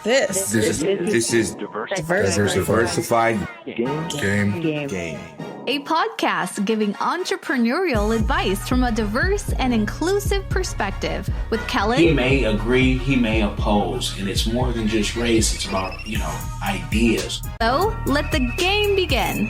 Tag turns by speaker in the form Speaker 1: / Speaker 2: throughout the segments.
Speaker 1: This is Diversified Game.
Speaker 2: A podcast giving entrepreneurial advice from a diverse and inclusive perspective with Kellen.
Speaker 3: He may agree, he may oppose, and it's more than just race, it's about, ideas.
Speaker 2: So, let the game begin.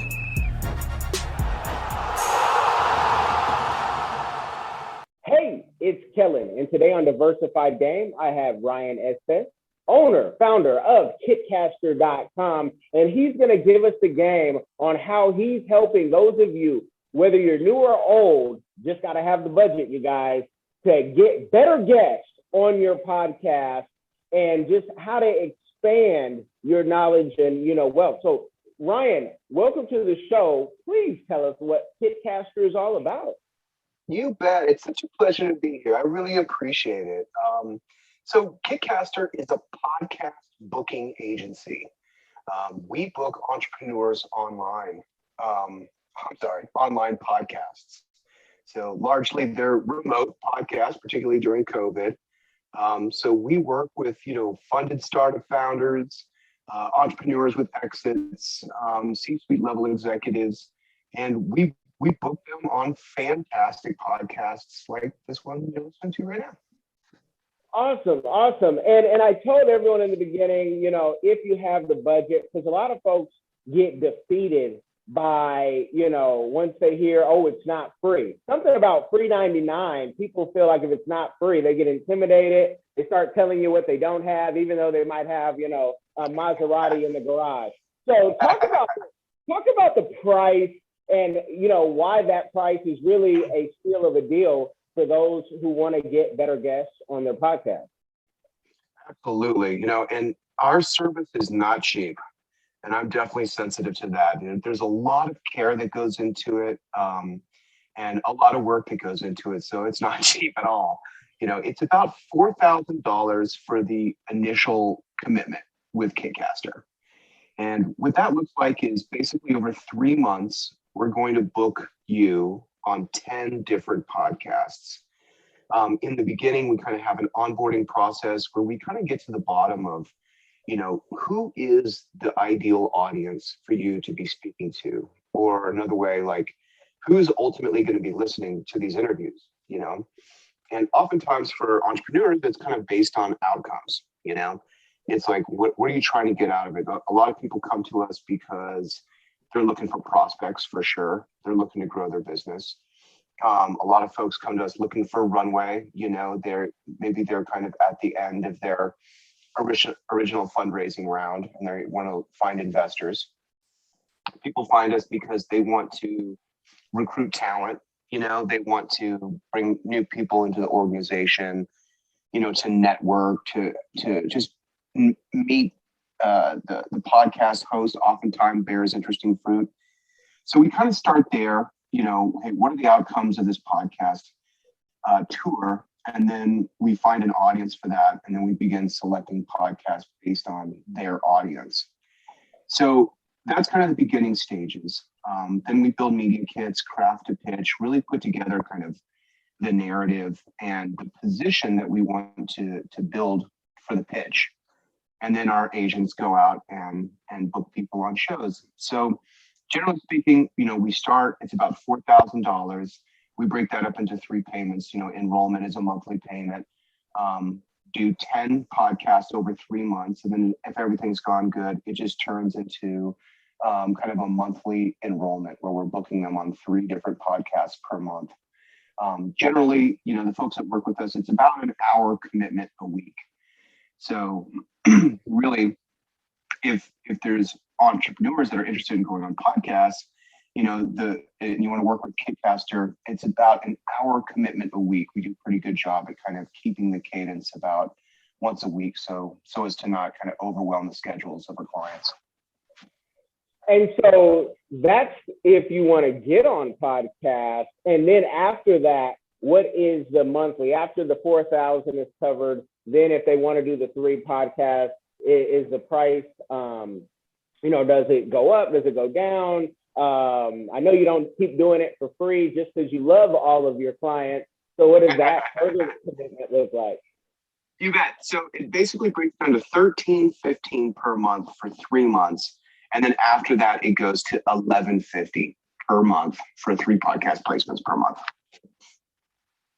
Speaker 4: Hey, it's Kellen, and today on Diversified Game, I have Ryan Estes, owner, founder of Kitcaster.com, and he's going to give us the game on how he's helping those of you, whether you're new or old, just got to have the budget, you guys, to get better guests on your podcast and just how to expand your knowledge and, wealth. So, Ryan, welcome to the show. Please tell us what Kitcaster is all about.
Speaker 5: You bet. It's such a pleasure to be here. I really appreciate it. So Kitcaster is a podcast booking agency. We book entrepreneurs online. Online podcasts. So largely they're remote podcasts, particularly during COVID. So we work with, funded startup founders, entrepreneurs with exits, C-suite level executives, and we book them on fantastic podcasts like this one you're listening to right now.
Speaker 4: Awesome. And I told everyone in the beginning, if you have the budget, because a lot of folks get defeated by, once they hear, oh, it's not free. Something about free 99, people feel like if it's not free, they get intimidated. They start telling you what they don't have, even though they might have, a Maserati in the garage. So talk about the price and, why that price is really a steal of a deal for those who want to get better guests on their podcast.
Speaker 5: Absolutely. And our service is not cheap. And I'm definitely sensitive to that. There's a lot of care that goes into it and a lot of work that goes into it. So it's not cheap at all. It's about $4,000 for the initial commitment with Kitcaster. And what that looks like is basically over 3 months, we're going to book you on 10 different podcasts. In the beginning, we kind of have an onboarding process where we kind of get to the bottom of, who is the ideal audience for you to be speaking to? Or another way, like, who's ultimately going to be listening to these interviews, And oftentimes for entrepreneurs, it's kind of based on outcomes, It's like, what are you trying to get out of it? A lot of people come to us because they're looking for prospects for sure. They're looking to grow their business. A lot of folks come to us looking for runway. They're kind of at the end of their original fundraising round and they want to find investors. People find us because they want to recruit talent. They want to bring new people into the organization, to network, to just meet the podcast host. Oftentimes bears interesting fruit. So we kind of start there, hey, what are the outcomes of this podcast tour? And then we find an audience for that. And then we begin selecting podcasts based on their audience. So that's kind of the beginning stages. Then we build media kits, craft a pitch, really put together kind of the narrative and the position that we want to build for the pitch. And then our agents go out and book people on shows. So generally speaking, we start, it's about $4,000. We break that up into 3 payments. Enrollment is a monthly payment. Do 10 podcasts over 3 months. And then if everything's gone good, it just turns into kind of a monthly enrollment where we're booking them on 3 different podcasts per month. Generally, the folks that work with us, it's about an hour commitment a week. So really, if there's entrepreneurs that are interested in going on podcasts, and you want to work with Kitcaster, it's about an hour commitment a week. We do a pretty good job at kind of keeping the cadence about once a week, so as to not kind of overwhelm the schedules of our clients.
Speaker 4: And so that's if you want to get on podcast. And then after that, what is the monthly? After the 4,000 is covered, then if they want to do the 3 podcasts, is the price, does it go up? Does it go down? I know you don't keep doing it for free just because you love all of your clients. So what does that further commitment look like?
Speaker 5: You bet. So it basically breaks down to 13.15 per month for 3 months. And then after that, it goes to 11.50 per month for 3 podcast placements per month.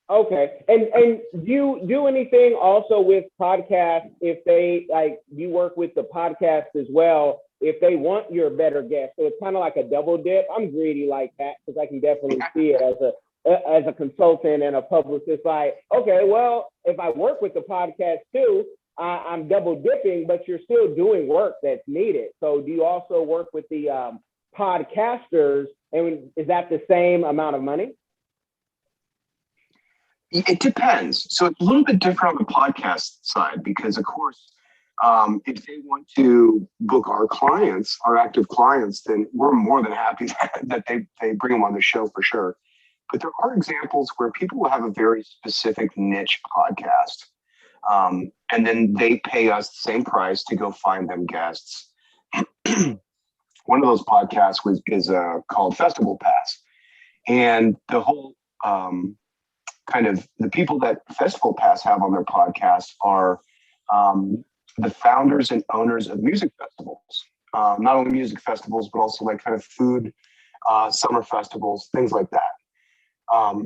Speaker 4: Okay. And do you do anything also with podcasts if they you work with the podcast as well, if they want your better guest? So it's kind of like a double dip. I'm greedy like that because I can definitely see it as a consultant and a publicist. Like, okay, well, if I work with the podcast too, I'm double dipping, but you're still doing work that's needed. So do you also work with the podcasters, and is that the same amount of money?
Speaker 5: It depends. So it's a little bit different on the podcast side because, of course, if they want to book our clients, our active clients, then we're more than happy that they bring them on the show for sure. But there are examples where people will have a very specific niche podcast, and then they pay us the same price to go find them guests. One of those podcasts is called Festival Pass, and the whole kind of the people that Festival Pass have on their podcast are the founders and owners of music festivals. Not only music festivals, but also like kind of food, summer festivals, things like that.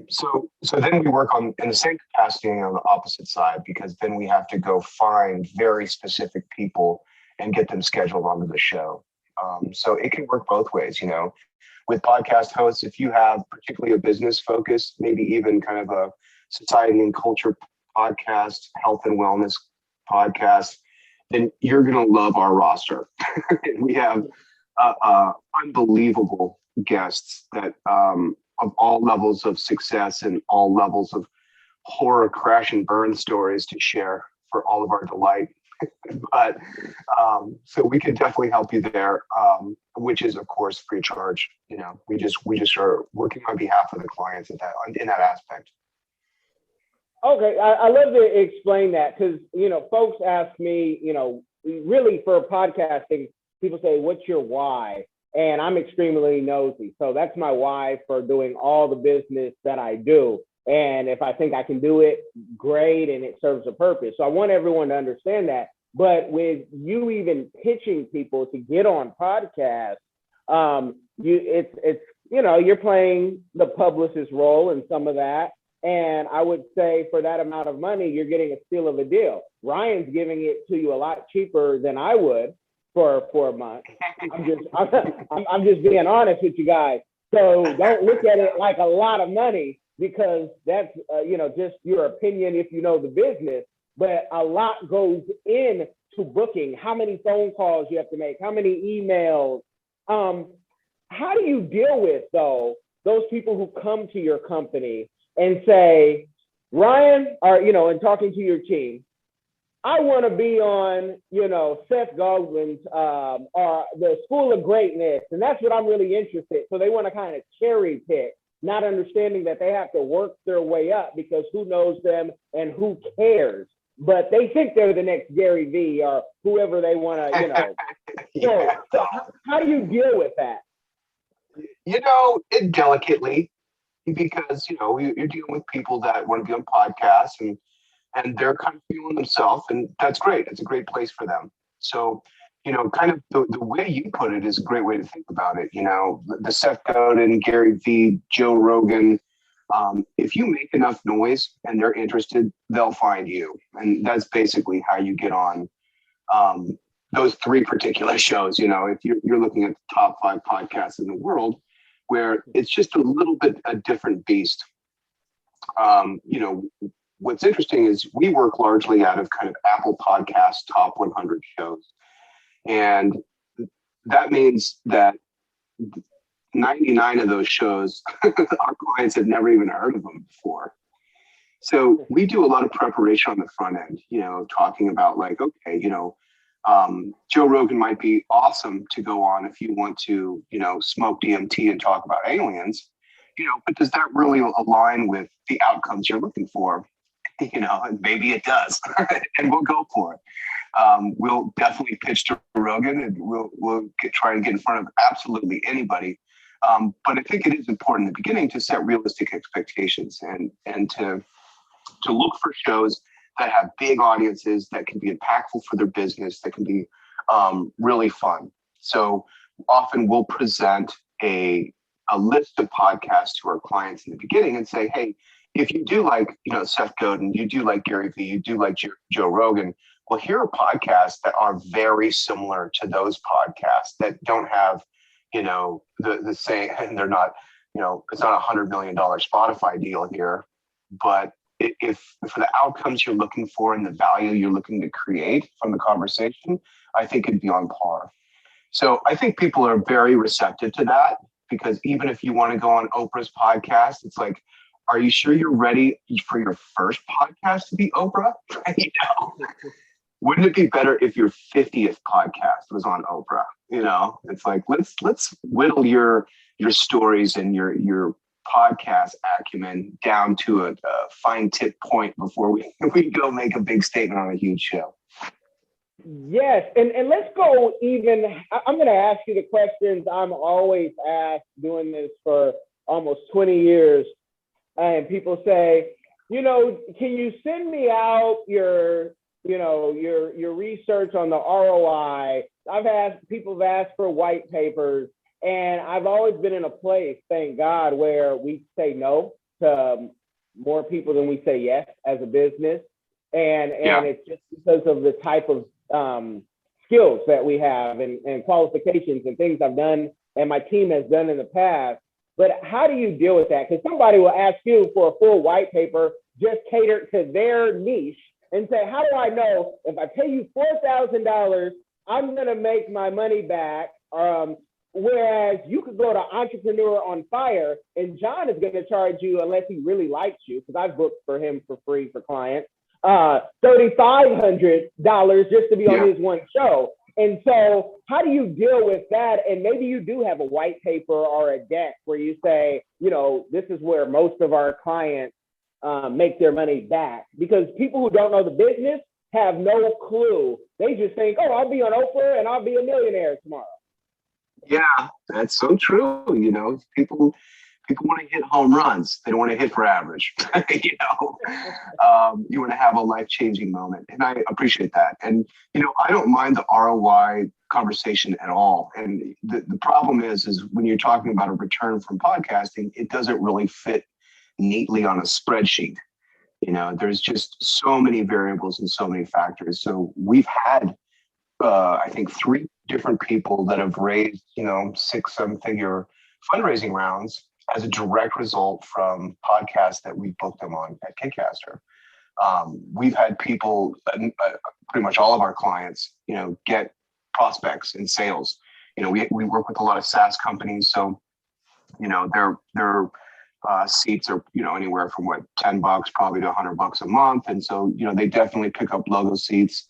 Speaker 5: So then we work in the same capacity on the opposite side, because then we have to go find very specific people and get them scheduled onto the show. So it can work both ways, you know. With podcast hosts, if you have particularly a business focus, maybe even kind of a society and culture podcast, health and wellness podcast, then you're going to love our roster. We have unbelievable guests that of all levels of success and all levels of horror, crash and burn stories to share for all of our delight. But so we can definitely help you there, which is of course free charge. You know, we just are working on behalf of the clients in that aspect.
Speaker 4: Okay, I love to explain that because, you know, folks ask me, you know, really for podcasting, people say, what's your why? And I'm extremely nosy. So that's my why for doing all the business that I do. And if I think I can do it, great, and it serves a purpose. So I want everyone to understand that. But with you even pitching people to get on podcasts, it's you know, you're playing the publicist role in some of that. And I would say for that amount of money, you're getting a steal of a deal. Ryan's giving it to you a lot cheaper than I would for a month. I'm just being honest with you guys. So don't look at it like a lot of money, because that's you know, just your opinion if you know the business. But a lot goes into booking. How many phone calls you have to make? How many emails? How do you deal with though those people who come to your company and say, Ryan, or you know, and talking to your team, I want to be on, you know, Seth Godwin's or the School of Greatness, and that's what I'm really interested. So they want to kind of cherry pick, not understanding that they have to work their way up because who knows them and who cares? But they think they're the next Gary Vee or whoever they want to, you know.
Speaker 5: Yeah.
Speaker 4: So how do you deal with that?
Speaker 5: You know, it delicately, because, you know, you're dealing with people that want to be on podcasts and they're kind of feeling themselves, and that's great. It's a great place for them. So, you know, kind of the way you put it is a great way to think about it. You know, the Seth Godin, Gary Vee, Joe Rogan, if you make enough noise and they're interested, they'll find you. And that's basically how you get on those 3 particular shows. You know, if you're looking at the top 5 podcasts in the world, where it's just a little bit a different beast. You know, what's interesting is we work largely out of kind of Apple Podcasts top 100 shows. And that means that 99 of those shows, our clients have never even heard of them before. So we do a lot of preparation on the front end, you know, talking about like, okay, you know, Joe Rogan might be awesome to go on if you want to, you know, smoke DMT and talk about aliens, you know, but does that really align with the outcomes you're looking for? You know, maybe it does, and we'll go for it. We'll definitely pitch to Rogan, and we'll try and get in front of absolutely anybody. But I think it is important in the beginning to set realistic expectations and to look for shows that have big audiences, that can be impactful for their business, that can be really fun. So often we'll present a list of podcasts to our clients in the beginning and say, hey, if you do like, Seth Godin, you do like Gary Vee, you do like Joe Rogan, well, here are podcasts that are very similar to those podcasts that don't have, the same, and they're not, it's not $100 million Spotify deal here, but if for the outcomes you're looking for and the value you're looking to create from the conversation, I think it'd be on par. So I think people are very receptive to that, because even if you want to go on Oprah's podcast, it's like, are you sure you're ready for your first podcast to be Oprah? Wouldn't it be better if your 50th podcast was on Oprah? It's like, let's whittle your stories and your podcast acumen down to a fine tip point before we go make a big statement on a huge show.
Speaker 4: Yes, and let's go even, I'm going to ask you the questions I'm always asked, doing this for almost 20 years. And people say, can you send me out your research on the ROI? People have asked for white papers, and I've always been in a place, thank God, where we say no to more people than we say yes as a business. And it's just because of the type of skills that we have and qualifications and things I've done and my team has done in the past. But how do you deal with that? Because somebody will ask you for a full white paper, just catered to their niche, and say, how do I know if I pay you $4,000, I'm going to make my money back? Whereas you could go to Entrepreneur on Fire, and John is going to charge you, unless he really likes you, because I've booked for him for free for clients, $3,500 just to be on his one show. And so how do you deal with that? And maybe you do have a white paper or a deck where you say, this is where most of our clients make their money back, because people who don't know the business have no clue. They just think, oh, I'll be on Oprah and I'll be a millionaire tomorrow.
Speaker 5: Yeah, that's so true. People want to hit home runs. They don't want to hit for average. You want to have a life-changing moment. And I appreciate that. And, I don't mind the ROI conversation at all. And the problem is when you're talking about a return from podcasting, it doesn't really fit neatly on a spreadsheet. There's just so many variables and so many factors. So we've had, I think, 3 different people that have raised, 6-7 figure fundraising rounds as a direct result from podcasts that we booked them on at Kitcaster. We've had people, pretty much all of our clients, get prospects and sales. We work with a lot of SaaS companies, so their seats are anywhere from $10 probably to $100 a month, and so they definitely pick up logo seats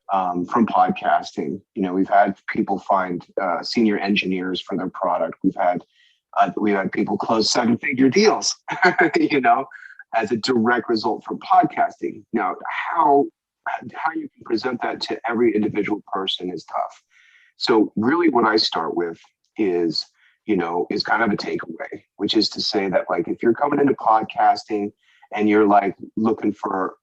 Speaker 5: from podcasting. We've had people find senior engineers for their product. We've had people close 7-figure deals, as a direct result from podcasting. Now, how you can present that to every individual person is tough. So really what I start with is kind of a takeaway, which is to say that, like, if you're coming into podcasting and you're like looking for,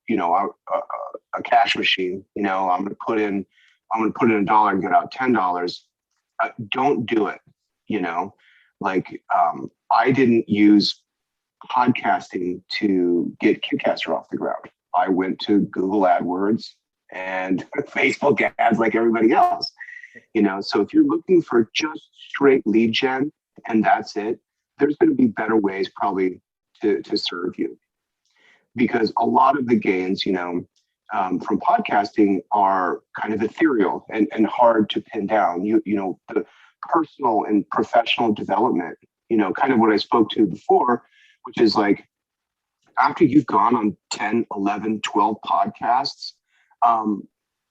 Speaker 5: a cash machine, I'm going to put in $1 and get out $10. Don't do it. I didn't use podcasting to get Kitcaster off the ground. I went to Google AdWords and Facebook ads like everybody else. So if you're looking for just straight lead gen and that's it, there's going to be better ways probably to serve you, because a lot of the gains, from podcasting are kind of ethereal and hard to pin down. The personal and professional development, kind of what I spoke to before, which is like, after you've gone on 10, 11, 12 podcasts,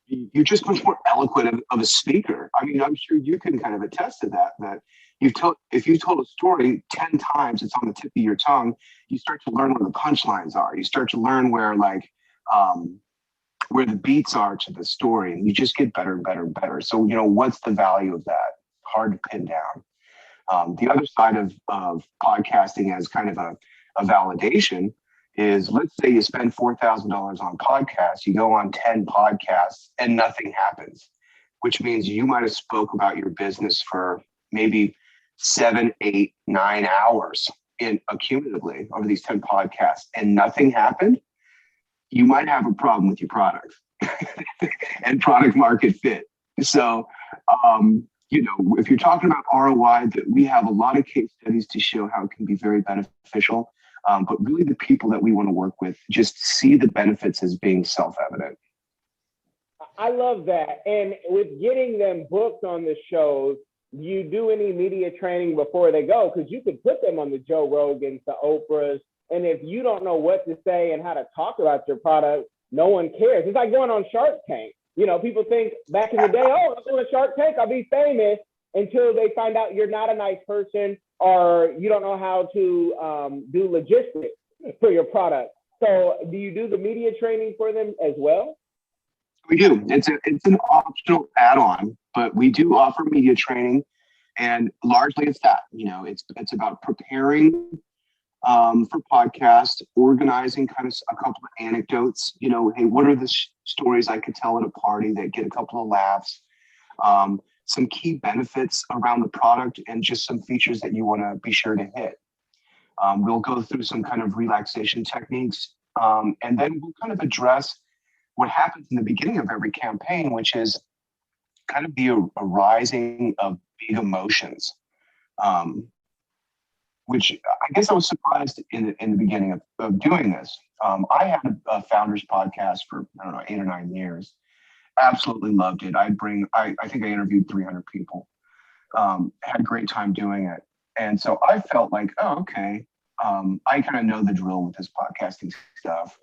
Speaker 5: you're just much more eloquent of a speaker. I mean, I'm sure you can kind of attest to that if you've told a story 10 times, it's on the tip of your tongue, you start to learn where the punchlines are. You start to learn where the beats are to the story, and you just get better and better and better. So, what's the value of that? Hard to pin down. The other side of podcasting as kind of a validation is, let's say you spend $4,000 on podcasts, you go on 10 podcasts and nothing happens, which means you might have spoke about your business for maybe 7, 8, 9 hours in accumulatively over these 10 podcasts and nothing happened. You might have a problem with your product and product market fit. So, if you're talking about ROI, that we have a lot of case studies to show how it can be very beneficial. But really the people that we want to work with just see the benefits as being self-evident.
Speaker 4: I love that. And with getting them booked on the shows, do you do any media training before they go? Because you could put them on the Joe Rogans, the Oprahs. And if you don't know what to say and how to talk about your product, no one cares. It's like going on Shark Tank. People think back in the day, oh, I'm doing a Shark Tank, I'll be famous, until they find out you're not a nice person or you don't know how to do logistics for your product. So do you do the media training for them as well?
Speaker 5: We do. It's an optional add-on, but we do offer media training, and largely it's that. It's about preparing for podcasts, organizing kind of a couple of anecdotes. Hey, what are the stories I could tell at a party that get a couple of laughs? Some key benefits around the product, and just some features that you want to be sure to hit. We'll go through some kind of relaxation techniques, and then we'll kind of address what happens in the beginning of every campaign, which is kind of the arising of big emotions, which I guess I was surprised in the beginning of doing this. I had a founders podcast for, 8 or 9 years. Absolutely loved it. I think I interviewed 300 people, had a great time doing it. And so I felt like, oh, okay. I kind of know the drill with this podcasting stuff.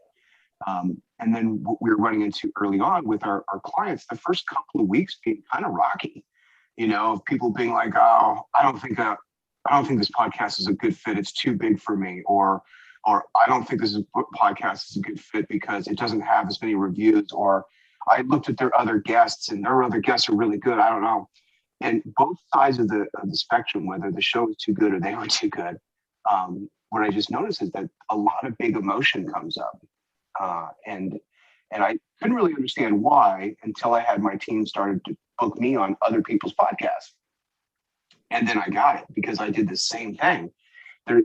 Speaker 5: And then what we were running into early on with our clients, the first couple of weeks being kind of rocky, of people being like, oh, I don't think this podcast is a good fit. It's too big for me. Or I don't think this podcast is a good fit because it doesn't have as many reviews, or I looked at their other guests and their other guests are really good. I don't know. And both sides of the spectrum, whether the show was too good or they were too good, what I just noticed is that a lot of big emotion comes up. And I couldn't really understand why until I had my team started to book me on other people's podcasts. And then I got it because I did the same thing.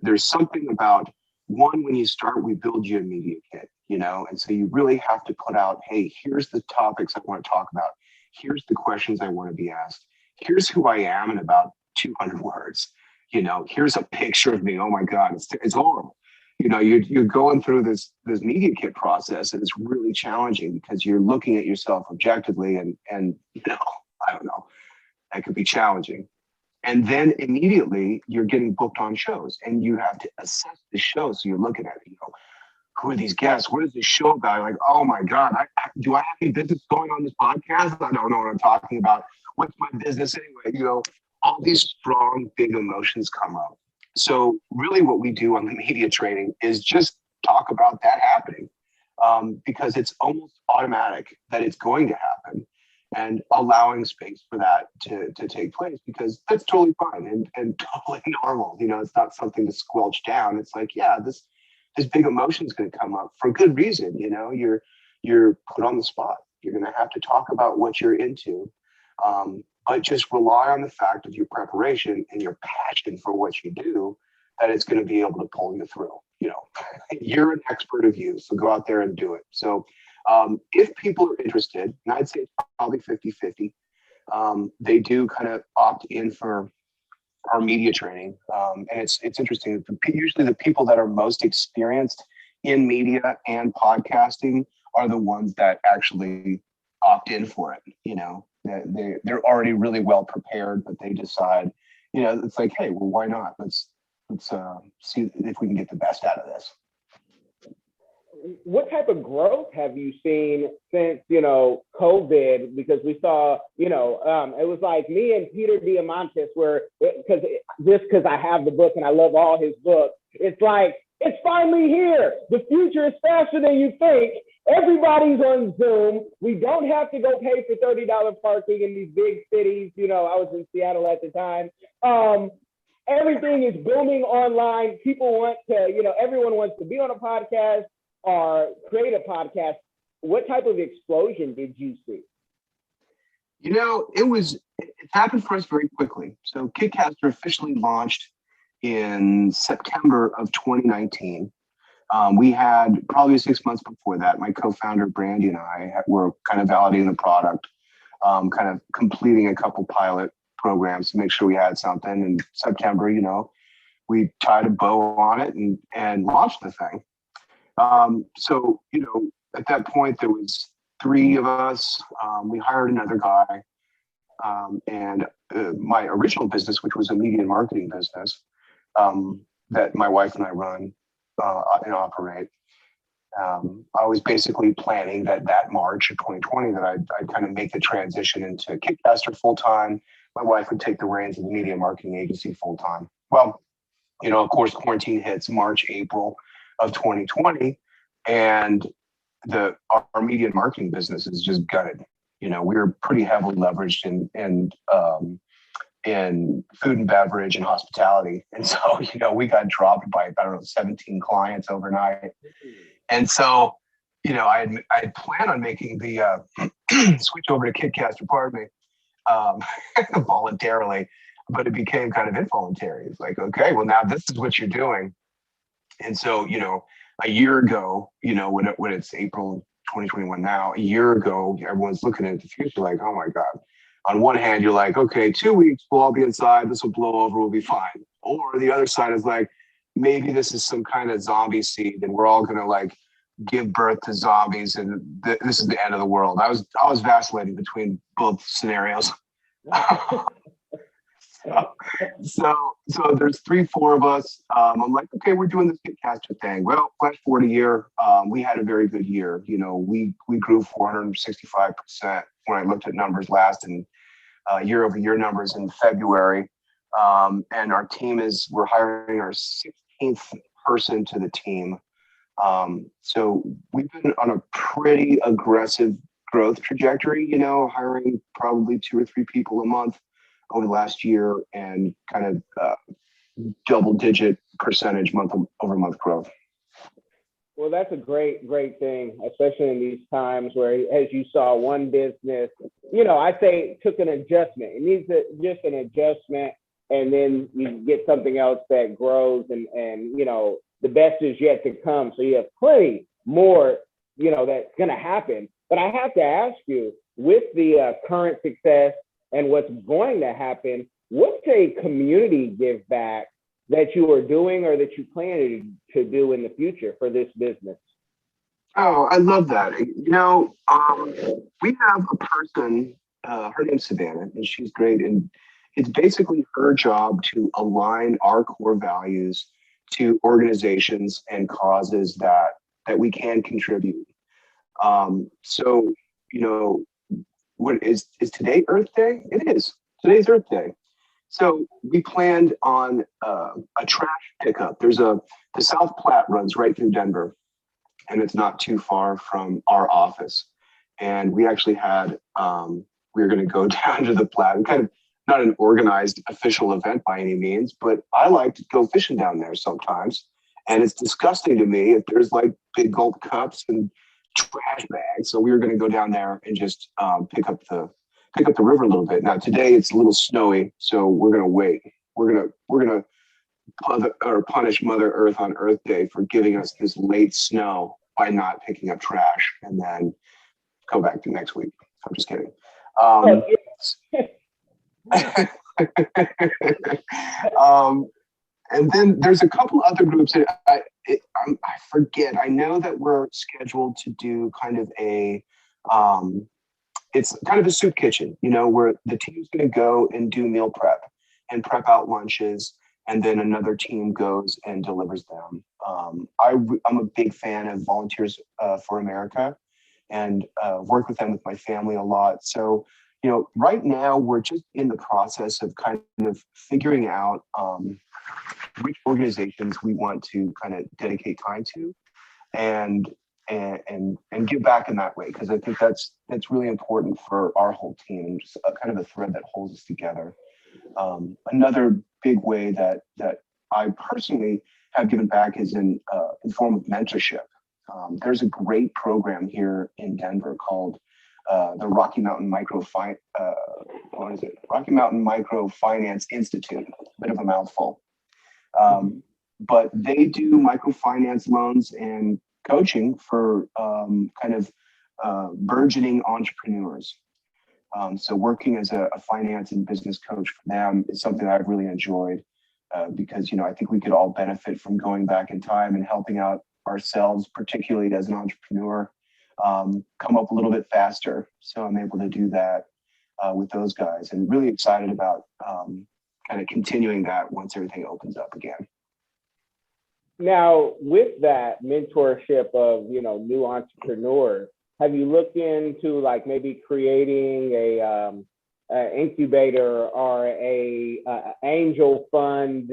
Speaker 5: There's something about, one, when you start, we build you a media kit, and so you really have to put out, hey, here's the topics I want to talk about. Here's the questions I want to be asked. Here's who I am in about 200 words. Here's a picture of me. Oh my God, it's horrible. You're going through this media kit process, and it's really challenging because you're looking at yourself objectively, and I don't know, that could be challenging. And then immediately you're getting booked on shows, and you have to assess the show. So you're looking at it, who are these guests? What is this show about? Like, oh my God, do I have any business going on this podcast? I don't know what I'm talking about. What's my business anyway? All these strong, big emotions come up. So really what we do on the media training is just talk about that happening, because it's almost automatic that it's going to happen, and allowing space for that to take place, because that's totally fine and totally normal. It's not something to squelch down. It's like, yeah, this big emotion is going to come up for good reason. You're put on the spot. You're going to have to talk about what you're into. But just rely on the fact of your preparation and your passion for what you do, that it's going to be able to pull you through. You're an expert of you, so go out there and do it. So if people are interested, and I'd say it's probably 50-50, they do kind of opt in for our media training. And it's interesting. Usually the people that are most experienced in media and podcasting are the ones that actually opt in for it. They're already really well prepared, but they decide, it's like, hey, well, why not? Let's see if we can get the best out of this.
Speaker 4: What type of growth have you seen since, COVID? Because we saw, it was like me and Peter Diamandis because I have the book and I love all his books. It's like, it's finally here. The future is faster than you think. Everybody's on Zoom. We don't have to go pay for $30 parking in these big cities. I was in Seattle at the time. everything is booming online. People want to, everyone wants to be on a podcast or create a podcast. What type of explosion did you see?
Speaker 5: It happened for us very quickly. So Kitcaster officially launched in September of 2019. We had probably 6 months before that, my co-founder Brandy and I were kind of validating the product, kind of completing a couple pilot programs to make sure we had something. In September, we tied a bow on it and launched the thing. So, at that point, there was 3 of us. We hired another guy. And my original business, which was a media and marketing business that my wife and I run and operate, I was basically planning that March of 2020 that I'd kind of make the transition into Kitcaster full-time. My wife would take the reins of the media marketing agency full-time. Well, of course, quarantine hits March, April of 2020, and our media and marketing business is just gutted. We were pretty heavily leveraged in food and beverage and hospitality. And so, we got dropped by, 17 clients overnight. And so, I had planned on making the switch over to Kitcaster, pardon me, voluntarily, but it became kind of involuntary. It's like, okay, well, now this is what you're doing. And so, a year ago, when it's April 2021 now, a year ago, everyone's looking at the future like, oh my God. On one hand, you're like, okay, 2 weeks, we'll all be inside, this will blow over, we'll be fine. Or the other side is like, maybe this is some kind of zombie seed and we're all gonna like give birth to zombies and this is the end of the world. I was vacillating between both scenarios. So there's 3-4 of us. I'm like, okay, we're doing this Kitcaster thing. Well, flash forward a year, we had a very good year. We grew 465% when I looked at numbers last, and year-over-year numbers in February. And our team we're hiring our 16th person to the team. So we've been on a pretty aggressive growth trajectory, hiring probably 2 or 3 people a month over the last year and kind of double-digit percentage month-over-month growth.
Speaker 4: Well, that's a great thing, especially in these times where, as you saw, one business, I say took an adjustment. It needs just an adjustment, and then you get something else that grows, and the best is yet to come. So you have plenty more, that's going to happen. But I have to ask you, with the current success and what's going to happen, what's a community give back that you are doing or that you plan to do in the future for this business?
Speaker 5: Oh, I love that. We have a person, her name's Savannah, and she's great. And it's basically her job to align our core values to organizations and causes that we can contribute. So, what is today Earth Day? It is. Today's Earth Day. So we planned on a trash pickup. The South Platte runs right through Denver, and it's not too far from our office. And we actually had, we were going to go down to the Platte, kind of not an organized official event by any means, but I like to go fishing down there sometimes. And it's disgusting to me if there's like big gold cups and trash bags. So we were going to go down there and just pick up the river a little bit. Now today it's a little snowy, so we're going to wait. We're going to punish Mother Earth on Earth Day for giving us this late snow by not picking up trash, and then go back to next week. I'm just kidding. And then there's a couple other groups that I forget. I know that we're scheduled to do kind of it's kind of a soup kitchen, where the team's going to go and do meal prep and prep out lunches, and then another team goes and delivers them. I'm a big fan of Volunteers for America, and work with them with my family a lot. So, right now we're just in the process of kind of figuring out which organizations we want to kind of dedicate time to. And and give back in that way, because I think that's really important for our whole team, and just a kind of a thread that holds us together. Another big way that I personally have given back is in form of mentorship. There's a great program here in Denver called the Rocky Mountain Rocky Mountain Microfinance Institute. A bit of a mouthful, but they do microfinance loans and coaching for burgeoning entrepreneurs. So working as a finance and business coach for them is something I've really enjoyed, because, I think we could all benefit from going back in time and helping out ourselves, particularly as an entrepreneur, come up a little bit faster. So I'm able to do that with those guys, and really excited about kind of continuing that once everything opens up again.
Speaker 4: Now, with that mentorship of, new entrepreneurs, have you looked into like maybe creating a incubator or a angel fund,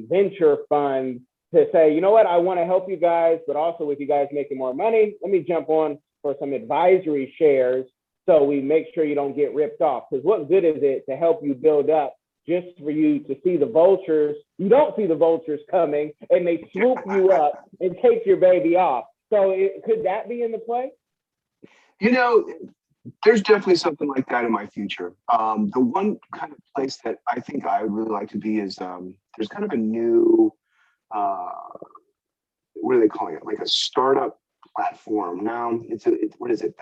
Speaker 4: venture fund, to say, you know what, I want to help you guys, but also with you guys making more money, let me jump on for some advisory shares so we make sure you don't get ripped off? Because what good is it to help you build up just for you to see the vultures? You don't see the vultures coming, and they swoop you up and take your baby off. So could that be in the play?
Speaker 5: There's definitely something like that in my future. The one kind of place that I think I would really like to be is there's kind of a new, what are they calling it? Like a startup platform. Now what is it?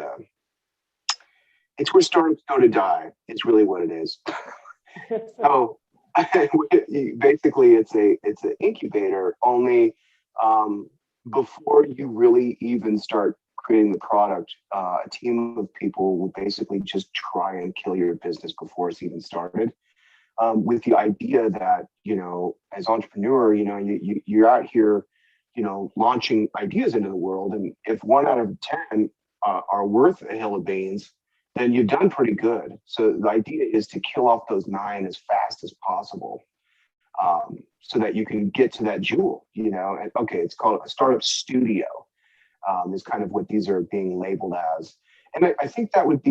Speaker 5: It's where startups go to die. It's really what it is. So basically it's an incubator, only before you really even start creating the product, a team of people will basically just try and kill your business before it's even started, with the idea that, as entrepreneur, you're out here, launching ideas into the world, and if 1 out of 10 are worth a hill of beans, then you've done pretty good. So the idea is to kill off those 9 as fast as possible, so that you can get to that jewel, and okay, it's called a startup studio, is kind of what these are being labeled as. And I think that would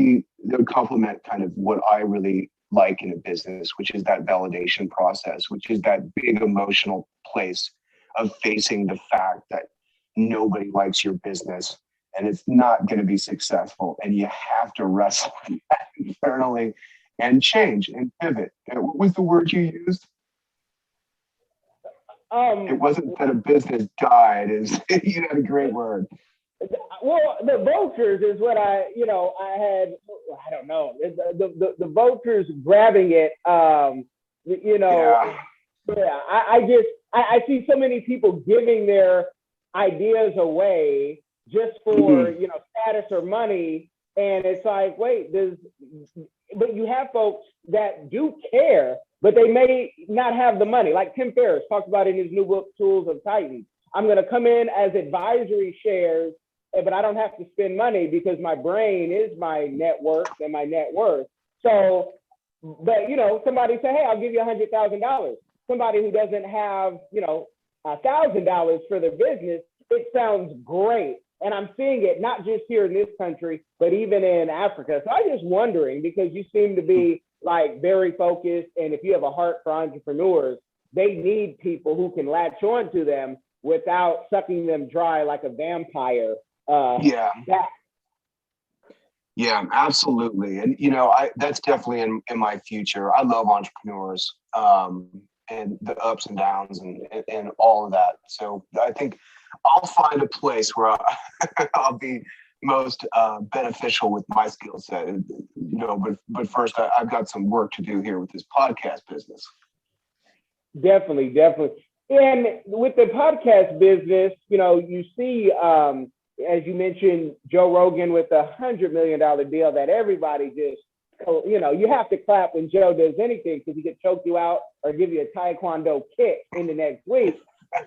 Speaker 5: complement kind of what I really like in a business, which is that validation process, which is that big emotional place of facing the fact that nobody likes your business and it's not going to be successful, and you have to wrestle internally and change and pivot. What was the word you used? It wasn't that a business died. You had a great word.
Speaker 4: Well, the vultures is what I had. I don't know. The vultures grabbing it. Yeah. I see so many people giving their ideas away just for status or money, and it's like, wait, but you have folks that do care, but they may not have the money. Like Tim Ferriss talked about in his new book, Tools of Titans. I'm going to come in as advisory shares, but I don't have to spend money because my brain is my network and my net worth. So, but somebody say, hey, I'll give you $100,000. Somebody who doesn't have, $1,000 for their business, it sounds great. And I'm seeing it not just here in this country, but even in Africa. So I'm just wondering, because you seem to be like very focused, and if you have a heart for entrepreneurs, they need people who can latch on to them without sucking them dry like a vampire.
Speaker 5: Yeah, absolutely. And, that's definitely in my future. I love entrepreneurs, and the ups and downs and all of that. So I think I'll find a place where I'll be most beneficial with my skill set. But first, I've got some work to do here with this podcast business.
Speaker 4: Definitely. And with the podcast business, you see, as you mentioned, Joe Rogan with a $100 million deal that everybody just, you have to clap when Joe does anything, because he could choke you out or give you a Taekwondo kick in the next week.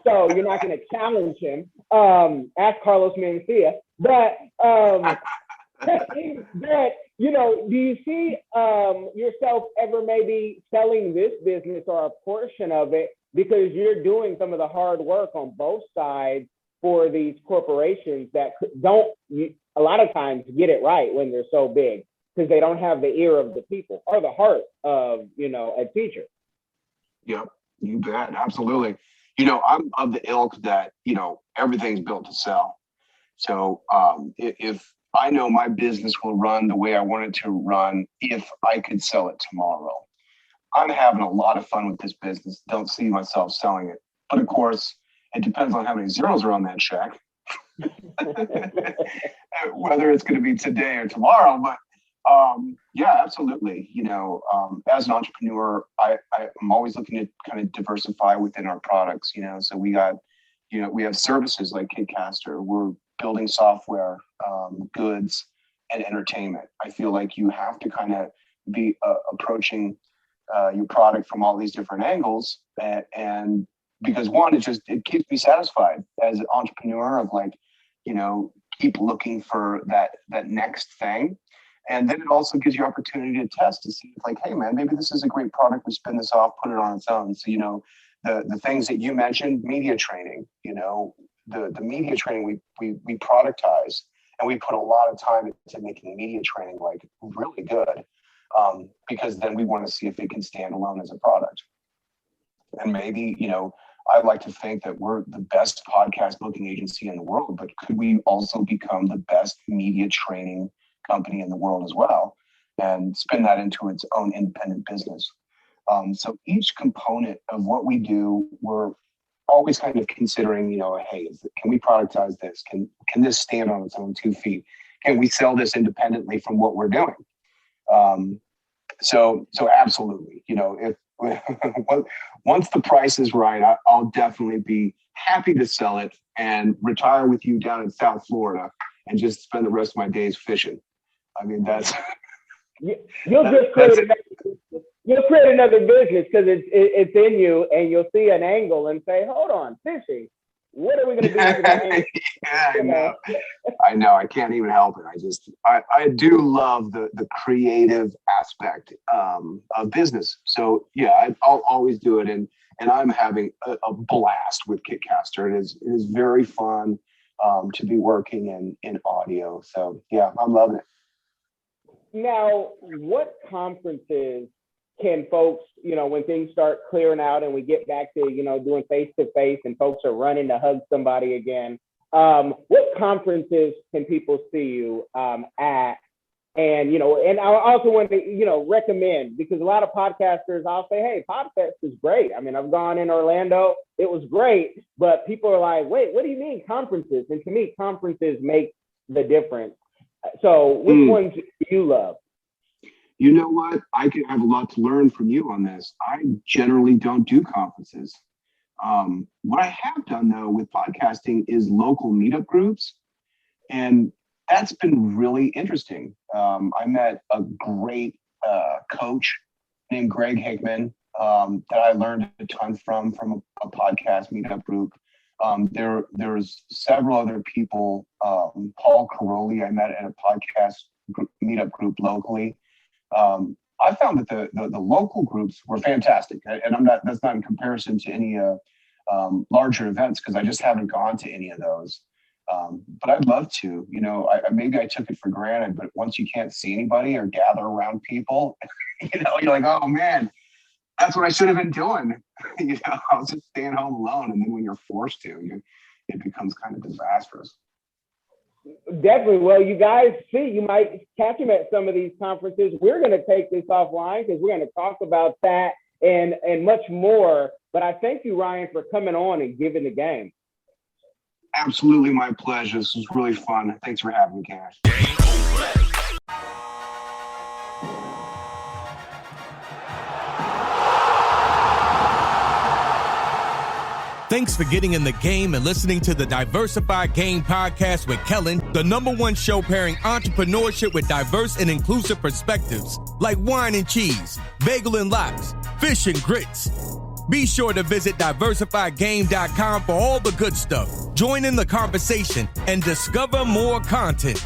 Speaker 4: So you're not going to challenge him. Ask Carlos Mencia. But do you see yourself ever maybe selling this business or a portion of it, because you're doing some of the hard work on both sides for these corporations that don't a lot of times get it right when they're so big, because they don't have the ear of the people or the heart of, a teacher.
Speaker 5: Yep, you bet. Absolutely. I'm of the ilk that, everything's built to sell. So if I know my business will run the way I want it to run, if I could sell it tomorrow, I'm having a lot of fun with this business. Don't see myself selling it. But of course, it depends on how many zeros are on that check, whether it's going to be today or tomorrow. But yeah, absolutely. As an entrepreneur, I'm always looking to kind of diversify within our products, so we got, we have services like Kitcaster. We're building software, goods, and entertainment. I feel like you have to kind of be approaching your product from all these different angles. And because one, it keeps me satisfied as an entrepreneur of keep looking for that next thing. And then it also gives you opportunity to test to see hey man, maybe this is a great product. We spin this off, put it on its own. So, the things that you mentioned, media training, the media training we productize, and we put a lot of time into making media training really good, because then we want to see if it can stand alone as a product. And maybe, I'd like to think that we're the best podcast booking agency in the world, but could we also become the best media training company in the world as well, and spin that into its own independent business? So each component of what we do, we're always kind of considering, hey, can we productize this? Can this stand on its own 2 feet? Can we sell this independently from what we're doing? So absolutely, if once the price is right, I'll definitely be happy to sell it and retire with you down in South Florida and just spend the rest of my days fishing. I mean, that's
Speaker 4: you'll create another business because it's in you, and you'll see an angle and say, "Hold on, fishing. What are we going to do today?"
Speaker 5: Yeah, I know. I can't even help it. I do love the creative aspect of business. So yeah, I'll always do it, and I'm having a blast with Kitcaster. It is very fun to be working in audio. So yeah, I'm loving it.
Speaker 4: Now, what conferences can folks, when things start clearing out and we get back to, doing face-to-face and folks are running to hug somebody again, what conferences can people see you at? And, and I also want to, recommend, because a lot of podcasters, I'll say, hey, podcast is great. I mean, I've gone in Orlando, it was great, but people are like, wait, what do you mean conferences? And to me, conferences make the difference. So which ones do you love?
Speaker 5: You know what? I have a lot to learn from you on this. I generally don't do conferences. What I have done, though, with podcasting is local meetup groups. And that's been really interesting. I met a great coach named Greg Hickman that I learned a ton from a podcast meetup group. There's several other people. Paul Caroli, I met at a podcast meetup group locally. I found that the local groups were fantastic, and that's not in comparison to any larger events, because I just haven't gone to any of those. But I'd love to. Maybe I took it for granted, but once you can't see anybody or gather around people, you're like, oh man, that's what I should have been doing. I was just staying home alone, and then when you're forced to, it becomes kind of disastrous.
Speaker 4: Definitely. Well, you guys see, you might catch him at some of these conferences. We're going to take this offline because we're going to talk about that and much more. But I thank you, Ryan, for coming on and giving the game.
Speaker 5: Absolutely my pleasure. This was really fun. Thanks for having me, Kash.
Speaker 6: Thanks for getting in the game and listening to the Diversified Game Podcast with Kellen, the #1 show pairing entrepreneurship with diverse and inclusive perspectives like wine and cheese, bagel and lox, fish and grits. Be sure to visit diversifiedgame.com for all the good stuff. Join in the conversation and discover more content.